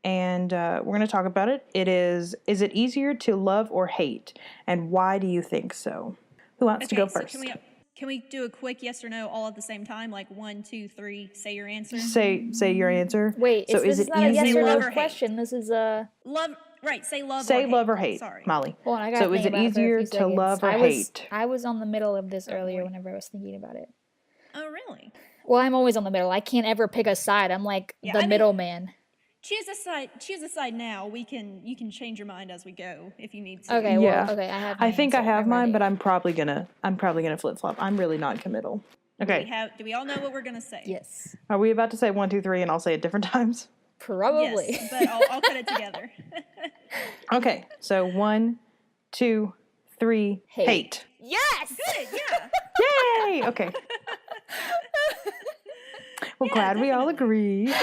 and we're going to talk about it. It is it easier to love or hate, and why do you think so? Who wants to go so first? can we do a quick yes or no all at the same time? Like 1, 2, 3, say your answer. Say your answer. Wait, so this is not a yes easier- or Love no or hate? question. This is a... Love, right, say love Say or hate. love or hate, Sorry. Molly. Hold on, I gotta So is think it about it for a easier few to seconds. love or hate? I was on the middle of this earlier boy. whenever I was thinking about it. Oh, really? Well, I'm always on the middle. I can't ever pick a side. I'm like Yeah, the I mean- middleman. Choose a side now. You can change your mind as we go if you need to. Okay, Yeah. well, okay, I have I my think I answer. have I'm mine, ready. but I'm probably gonna flip flop. I'm really non-committal. Okay, Do we all know what we're gonna say? Yes. are we about to say 1, 2, 3, and I'll say it different times? Probably. Yes, but I'll cut it together. Okay, so 1, 2, 3, Hate. hate. Yes! Good, yeah. Yay! Okay. Well, Yeah, glad we all definitely. agree.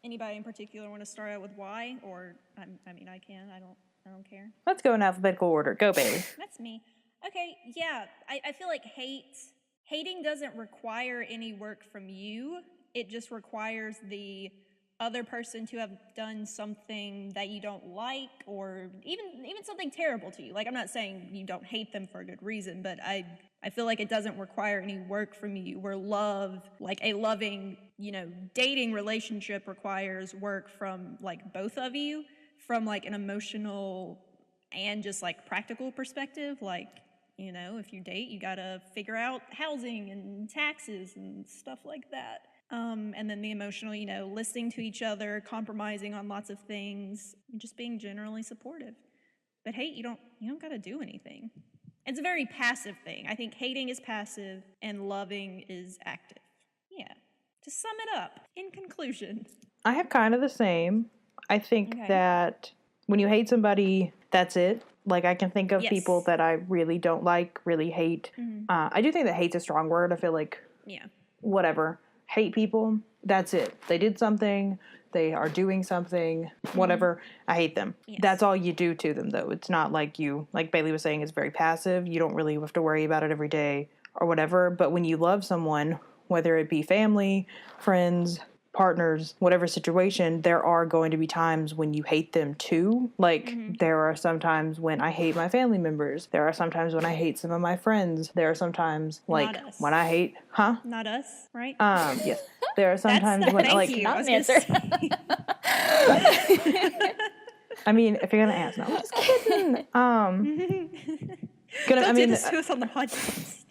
Anybody in particular want to start out with why? Or I mean, I can. I don't care. Let's go in alphabetical order. Go, Bailey. That's me. Okay, yeah. I feel like hating doesn't require any work from you. It just requires the other person to have done something that you don't like, or even something terrible to you. Like, I'm not saying you don't hate them for a good reason, but I feel like it doesn't require any work from you, where love, like a loving, dating relationship, requires work from like both of you, from like an emotional and just like practical perspective. Like, if you date, you gotta figure out housing and taxes and stuff like that. And then the emotional, listening to each other, compromising on lots of things, and just being generally supportive. But hate, you don't gotta do anything. It's a very passive thing. I think hating is passive and loving is active. Yeah. To sum it up, in conclusion. I have kind of the same. I think Okay. that when you hate somebody, that's it. Like, I can think of Yes. people that I really don't like, really hate. I do think that hate's a strong word. I feel like, Yeah. whatever. Hate people, that's it. They did something. They are doing something, whatever. I hate them. Yes. That's all you do to them, though. It's not like like Bailey was saying, it's very passive. You don't really have to worry about it every day or whatever. But when you love someone, whether it be family, friends, partners, whatever situation, there are going to be times when you hate them too. Like, there are some times when I hate my family members. There are some times when I hate some of my friends. There are some times, like, Not us. when I hate, Not us, right? yes. There are some times when, thank like, you. Not I was an gonna answer. say. I mean, if you're gonna ask, no, I'm just kidding. Don't do this to us on the podcast.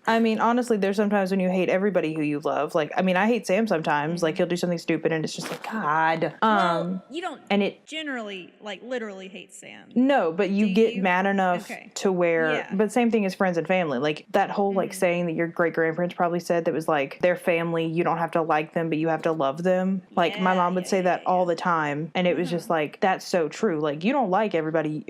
I mean, honestly, there's sometimes when you hate everybody who you love. Like, I mean, I hate Sam sometimes. Like, he'll do something stupid, and it's just like, God. Well, you don't and it generally, like, literally hate Sam. no, but you Do get you? mad enough Okay. to where. Yeah. But same thing as friends and family. Like that whole like saying that your great grandparents probably said that was like their family. You don't have to like them, but you have to love them. Like my mom would say that all the time, and it was just like that's so true. Like you don't like everybody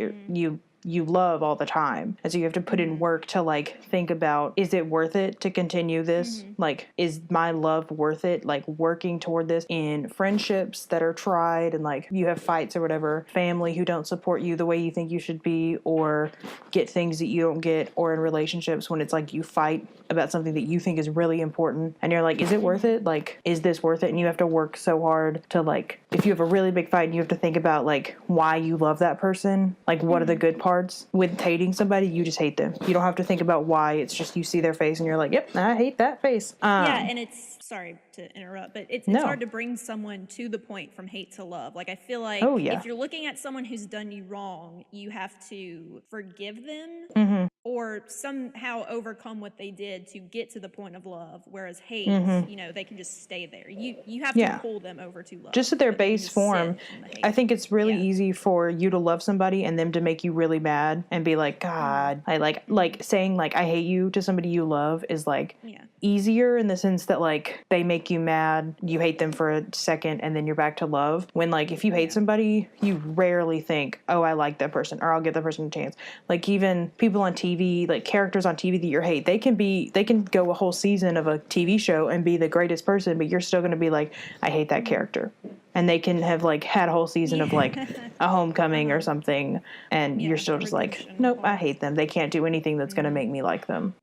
you love all the time. And so you have to put in work to like think about, is it worth it to continue this? Like, is my love worth it? Like working toward this in friendships that are tried and like you have fights or whatever, family who don't support you the way you think you should be or get things that you don't get, or in relationships when it's like you fight about something that you think is really important and you're like, is it worth it? Like, is this worth it? And you have to work so hard to like, if you have a really big fight and you have to think about like why you love that person, like what are the good parts? With hating somebody, you just hate them. You don't have to think about why. It's just you see their face and you're like, yep, I hate that face. Yeah, and it's, sorry to interrupt, but it's No. hard to bring someone to the point from hate to love. Like, I feel like Oh, yeah. if you're looking at someone who's done you wrong, you have to forgive them Mm-hmm. or somehow overcome what they did to get to the point of love. Whereas hate, you know, they can just stay there. You have Yeah. to pull them over to love. Just at their but they can base just form, sit in the I hate. think it's really Yeah. easy for you to love somebody and them to make you really mad and be like, God, I like saying like I hate you to somebody you love is like Yeah. easier in the sense that like they make you mad, you hate them for a second, and then you're back to love. When like if you hate somebody, you rarely think, oh, I like that person or I'll give that person a chance. Like even people on TV, like characters on TV that you hate, they can go a whole season of a TV show and be the greatest person, but you're still going to be like, I hate that character. And they can have like had a whole season of like a homecoming or something, and you're still just like, redemption nope, I arc. hate them. They can't do anything that's going to make me like them.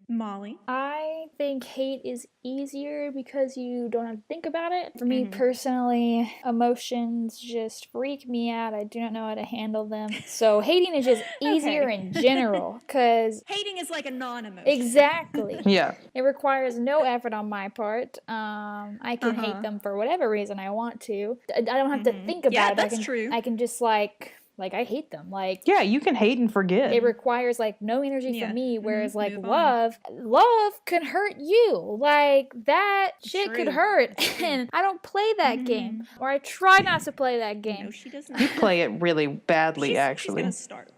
Molly? I think hate is easier because you don't have to think about it. For me personally, emotions just freak me out. I do not know how to handle them. So hating is just easier in general because Hating is like a non-emotion. exactly. Yeah. It requires no effort on my part. I can hate them for whatever reason I want to. I don't have to think about Yeah, it. that's true. I can just like I hate them. Like Yeah, you can hate and forget. it requires like no energy Yeah. from me, whereas like Move on. love can hurt you. Like that shit could True. hurt, and I don't play that game, or I try not to play that No, game. she does not. You play it really badly, actually.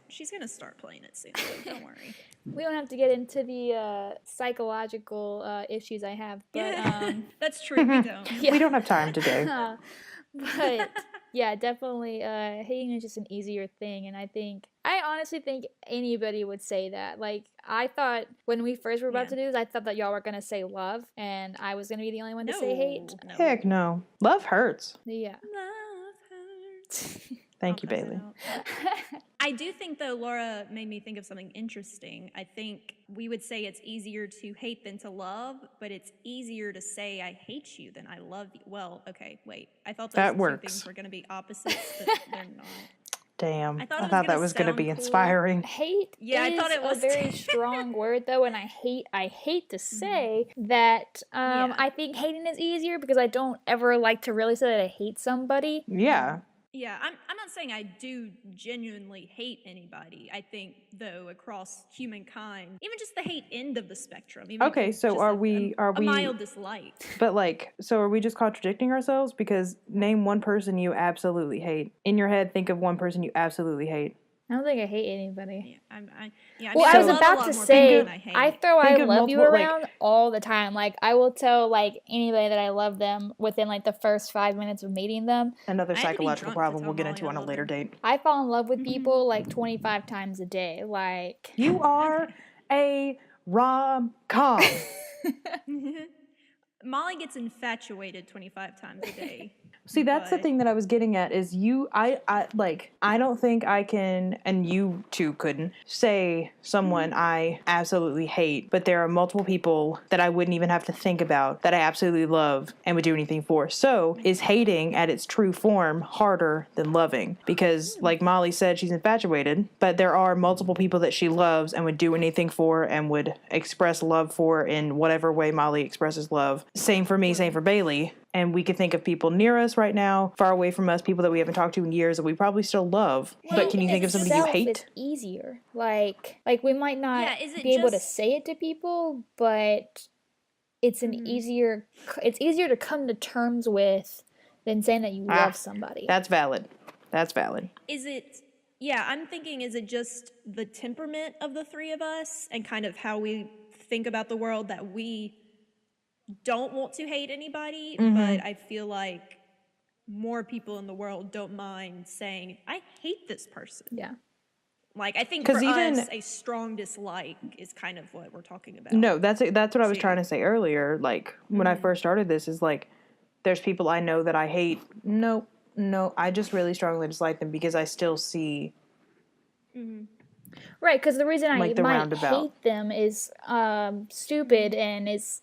She's gonna start playing it soon. So don't worry. We don't have to get into the psychological issues I have, but That's true. We don't. yeah. We don't have time today. But yeah, definitely hating is just an easier thing, and I honestly think anybody would say that. Like I thought when we first were about to do this, I thought that y'all were gonna say love and I was gonna be the only one to say hate. No. Heck no. Love hurts. Yeah. Love hurts. Thank you, I'll pass it Bailey. out. I do think, though, Laura made me think of something interesting. I think we would say it's easier to hate than to love, but it's easier to say I hate you than I love you. Well, okay, wait. I thought those That two works. things were going to be opposites, but they're not. Damn. I I thought thought it that was was gonna going to be sound cool. inspiring. Hate Yeah, I is thought it was a very too. strong word though, and I hate to say that Yeah. I think hating is easier because I don't ever like to really say that I hate somebody. Yeah. Yeah, I'm not saying I do genuinely hate anybody. I think, though, across humankind, even just the hate end of the spectrum. Even if Okay, it's so just are a we mild dislike? But like, so are we just contradicting ourselves? Because name one person you absolutely hate. In your head, think of one person you absolutely hate. I don't think I hate anybody. Yeah, I Well, mean, I was love a about lot to more say, people than I hate. I throw I Think of love you multiple, like- around all the time. Like, I will tell, like, anybody that I love them within, like, the first 5 minutes of meeting them. Another I had to be psychological drunk to problem tell we'll get Molly into I on a love later her. date. I fall in love with people, like, 25 times a day. Like, You are a rom-com. Molly gets infatuated 25 times a day. See, that's the But- thing that I was getting at is I don't think I can, and you too couldn't, say someone I absolutely hate, but there are multiple people that I wouldn't even have to think about that I absolutely love and would do anything for. So is hating at its true form harder than loving? Because like Molly said, she's infatuated, but there are multiple people that she loves and would do anything for and would express love for in whatever way Molly expresses love. Same for me, same for Bailey. And we could think of people near us right now, far away from us, people that we haven't talked to in years that we probably still love. But can you think of somebody you itself, hate? It's easier. Like we might not Yeah, is it be able to just- say it to people, but it's an easier. It's easier to come to terms with than saying that you love somebody. That's valid. That's valid. Is it, yeah, I'm thinking, is it just the temperament of the three of us and kind of how we think about the world that we don't want to hate anybody, but I feel like more people in the world don't mind saying, I hate this person. Yeah. Like, I think for 'Cause even- us, a strong dislike is kind of what we're talking about. No, that's what I was See. trying to say earlier. Like when I first started this, is like there's people I know that I hate. No, I just really strongly dislike them because I still see. Right, because the reason Like I the might roundabout. hate them is stupid and is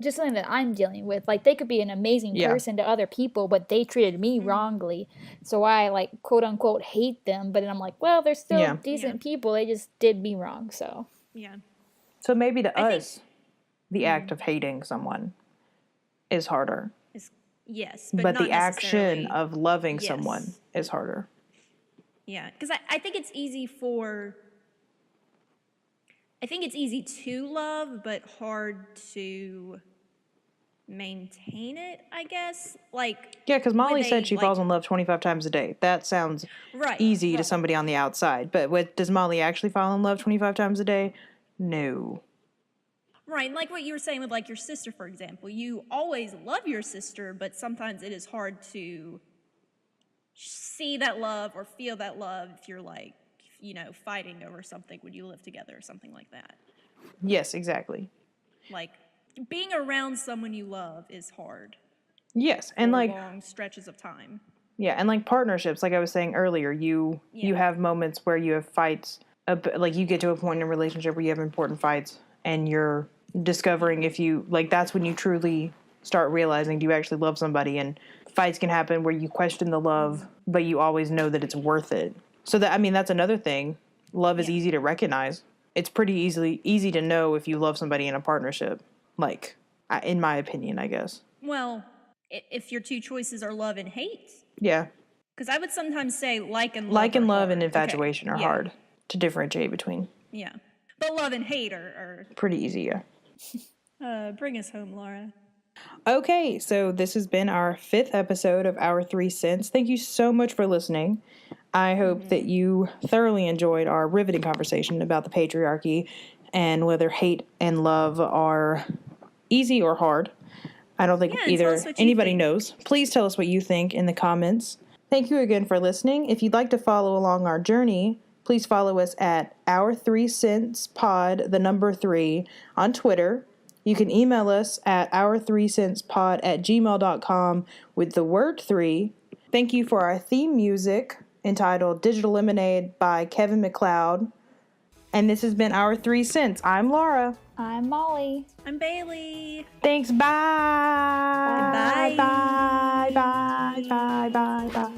just something that I'm dealing with. Like, they could be an amazing Yeah. person to other people, but they treated me wrongly. So I, like, quote unquote, hate them. But then I'm like, well, they're still Yeah. decent people. They just did me wrong. So, Yeah. So maybe to I think- us, the act of hating someone is harder. Yes, But not the action necessarily. of loving Yes. someone is harder. Yeah, because I think it's easy to love, but hard to maintain it, I guess. Like, Yeah, because Molly with said a, she like, falls in love 25 times a day. That sounds right, easy to right. somebody on the outside. But does Molly actually fall in love 25 times a day? No. Right, like what you were saying with like your sister, for example. You always love your sister, but sometimes it is hard to see that love or feel that love if you're like, fighting over something when you live together or something like that. Yes, exactly. Like, being around someone you love is hard Yes, for and like long stretches of time. yeah, and like partnerships, like I was saying earlier, you have moments where you have fights, like you get to a point in a relationship where you have important fights, and you're discovering if you like that's when you truly start realizing do you actually love somebody, and fights can happen where you question the love, but you always know that it's worth it. So that's another thing. Love is Yeah. easy to recognize. It's pretty easy to know if you love somebody in a partnership. Like, in my opinion, I guess. Well, if your two choices are love and hate, Yeah. because I would sometimes say like and love Like and are love and hard. infatuation are Yeah. hard to differentiate between. Yeah. But love and hate are Pretty easy, yeah. bring us home, Laura. Okay, so this has been our 5th episode of Our 3 Cents. Thank you so much for listening. I hope that you thoroughly enjoyed our riveting conversation about the patriarchy and whether hate and love are easy or hard. I don't think Yeah, and tell either us what you anybody think. knows. Please tell us what you think in the comments. Thank you again for listening. If you'd like to follow along our journey, please follow us at ourthreecentspod, the number 3, on Twitter. You can email us at ourthreecentspod@gmail.com with the word 3. Thank you for our theme music entitled Digital Lemonade by Kevin MacLeod. And this has been Our 3 Cents. I'm Laura. I'm Molly. I'm Bailey. Thanks. Bye. Bye. Bye. Bye. Bye. Bye. Bye.